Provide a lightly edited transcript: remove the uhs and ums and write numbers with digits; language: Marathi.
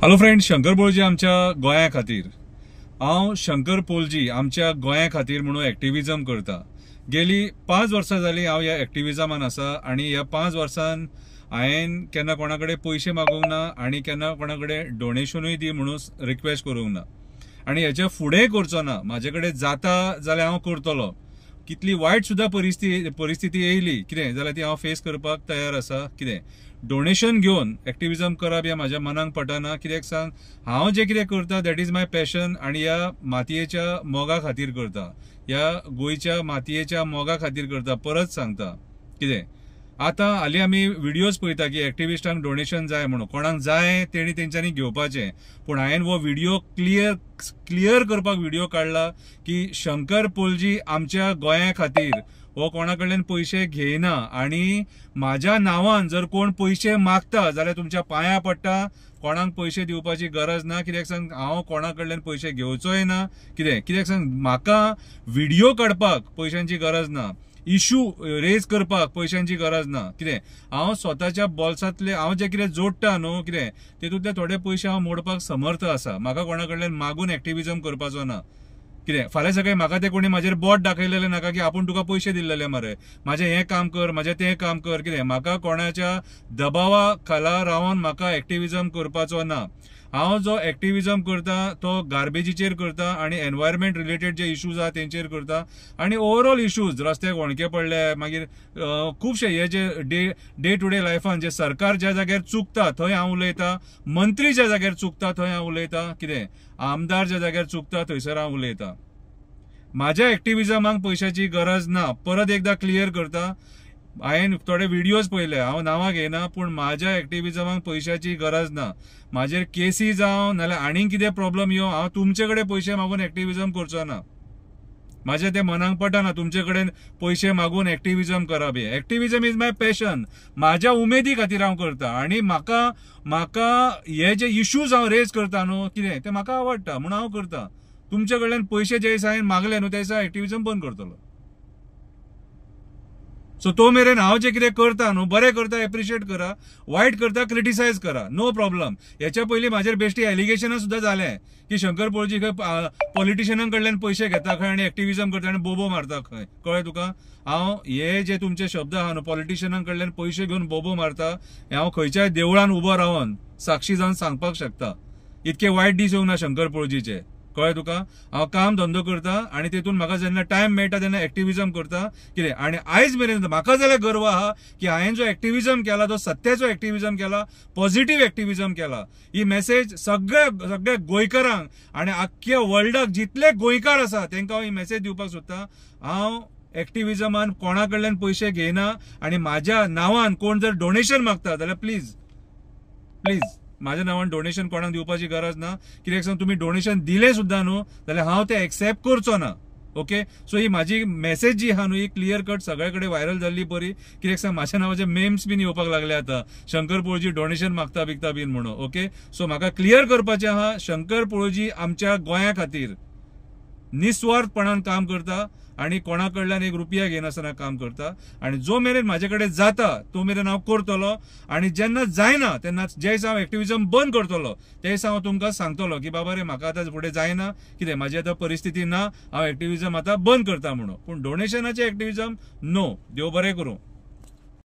हॅलो फ्रेंड्स, शंकर पोळजी आमच्या गोंया खातीर हांव शंकर पोळजी आमच्या गोंया खातीर म्हणून एक्टिविजम करता। गेली 5 वर्सां जाली हांव ह्या एक्टिविजमान आसा आणि ह्या 5 वर्सान हांवें केन्ना कोणाकडेन पयशे मागूंक ना आणि केन्ना कोणाकडेन डोनेशनूय दी म्हणून रिक्वेस्ट करूंक ना आणि हेच्या फुडें करचो ना। म्हाजे कडेन जाता जाल्यार हांव करतलो। कितली वायट सुद्धा परिस्थिती येयली कितें जाल्यार ती हांव फेस करपाक तयार आसा। कितें डोनेशन घेवन एक्टिविजम करप ह्या म्हाज्या मनाक पटना। कित्याक सांग, हांव जे कितें करता दॅट इज माय पॅशन आणि ह्या मातयेच्या मोगा खातीर करता, ह्या गोंयच्या मातयेच्या मोगा खातीर करता। परत सांगता, कितें आतां हालीं आमी व्हिडियोज पळयता की एक्टिविस्टांक डोनेशन जाय म्हणून, कोणाक जाय तेणी तेंच्यांनी घेवपाचें। पूण हांवें हो व्हिडिओ क्लियर करपाक व्हिडिओ काडला की शंकर पोळजी आमच्या गोंया खातीर हो कोणाकडल्यान पयशे घेयना आणि म्हाज्या नांवान जर कोण पयशे मागता जाल्यार तुमच्या पांया पडटा। कोणाक पयशे दिवपाची गरज ना। कित्याक सांग, हांव कोणाकडल्यान पयशे घेवचोय ना। कित्याक सांग, म्हाका व्हिडिओ काडपाक पयशांची गरज ना, इश्यू रेज करपाक पयशांची गरज ना। कितें हांव स्वताच्या बोल्सांतले हांव जे कितें जोडटा न्हू, कितें तेतूंतले थोडे पयशे हांव मोडपाक समर्थ आसा। म्हाका कोणाकडल्यान मागून एक्टिविजम करपाचो ना। कितें फाल्यां सकाळीं म्हाका ते कोणी म्हाजेर बोट दाखयलेलें नाका की आपूण तुका पयशे दिल्लेले मरे, म्हाजें हें काम कर, म्हाजें तें काम कर। कितें म्हाका कोणाच्या दबावा खाला रावन म्हाका एक्टिविजम करपाचो ना। हांव जो एक्टिविजम करता तो गार्बेजीचेर करता आणि एनवायरमेंट रिलेटेड जे इश्यूज आहा तेंचेर करता आणि ओवरऑल इश्यूज, रस्त्याक होणके पडले, मागीर खुबशे हे जे डे टू डे लायफान जे सरकार ज्या जाग्यार चुकता थंय हांव उलयता, मंत्री ज्या जाग्यार चुकता थंय हांव उलयता, कितें आमदार ज्या जाग्यार चुकता थंयसर हांव उलयता। म्हाज्या एक्टिविजमाक पयशांची गरज ना। परत एकदा क्लियर करता, हांवें थोडे व्हिडियोज पळयले, हांव नांवां घेयना, पूण म्हाज्या एक्टिविजमाक पयशांची गरज ना। म्हाजेर केसी जावं नाल्यार आनीक कितें प्रॉब्लम येवं, हांव तुमचे कडेन पयशे मागून एक्टिविजम करचो ना। म्हाज्या तें मनाक पटना तुमचे कडेन पयशे मागून एक्टिविजम करप। हे एक्टिविजम इज माय पॅशन, म्हाज्या उमेदी खातीर हांव करता आणि म्हाका हे जे इश्यूज हांव रेज करता न्हू, कितें तें म्हाका आवडटा म्हणून हांव करता। तुमचे कडल्यान पयशे जे दिसा हांवें मागले न्हू त्या दिसा एक्टिविजम बंद करतलो। सो तो मेरेन हांव जे कितें करता न्हू, बरें करता एप्रिशिएट करा, वायट करता क्रिटिसायज करा, नो प्रॉब्लम। हेच्या पयलीं म्हाजेर बेश्टी एलिगेशनां सुद्धा जाले की शंकर पोळजी खंय पॉलिटिशियनां कडल्यान पयशे घेता खंय आणि एक्टिविजम करता आणि बोबो मारता खंय, कळ्ळें तुका? हांव हे जे तुमचे शब्द आहा न्हू, पॉलिटिशियनां कडल्यान पयशे घेवन बोबो मारता, हे हांव खंयच्याय देवळान उबो रावन साक्षी जावन सांगपाक शकता। इतके वायट दीस येवंक ना शंकर पोळजीचे, कळ्ळें तुका? हांव काम धंदो करता आणि तेतून म्हाका जेन्ना टायम मेळटा तेन्ना एक्टिविजम करता। कितें आणि आयज मेरेन म्हाका जाल्यार गर्व आहा की हांवें जो एक्टिविजम केला तो सत्याचो एक्टिविजम केला, पॉझिटिव्ह एक्टिविजम केला। ही मेसेज सगळ्या गोंयकारांक आणि आख्ख्या वर्ल्डाक जितले गोंयकार आसा तांकां हांव ही मेसेज दिवपाक सोदता। हांव एक्टिविजमान कोणाकडल्यान पयशे घेयना आणि म्हाज्या नांवान कोण जर डोनेशन मागता जाल्यार प्लीज म्हाज्या नांवान डोनेशन कोणाक दिवपाची गरज ना। कित्याक सांग, तुम्ही डोनेशन दिलें सुद्धा न्हू जाल्यार हांव तें एक्सेप्ट करचो ना। ओके, सो ही म्हाजी मेसेज जी आहा न्हू ही क्लियर कट सगळे कडेन व्हायरल जाल्ली बरी। कित्याक सांग, म्हाज्या नांवाचे मेम्स बीन येवपाक लागले आता, शंकर पोळजी डोनेशन मागता बिकता बीन म्हणून। ओके, सो म्हाका क्लियर करपाचें आहा, शंकर पोळजी आमच्या गोंया खातीर निस्वार्थपणान काम करता आणि कोणाकडल्यान एक रुपया घेनासतना काम करता आणि जो मेरेन म्हाजे कडेन जाता तो मेरेन हांव करतलो आणि जेन्ना जायना तेन्ना जे दिसा हांव एक्टिविजम बंद करतलो ते दिसा हांव तुमकां सांगतलो की बाबा रे म्हाका आतां फुडें जायना, कितें म्हाजी आतां परिस्थिती ना, हांव एक्टिविजम आतां बंद करता म्हणून। पूण डोनेशनाचे एक्टिविजम नो। देव बरें करूं।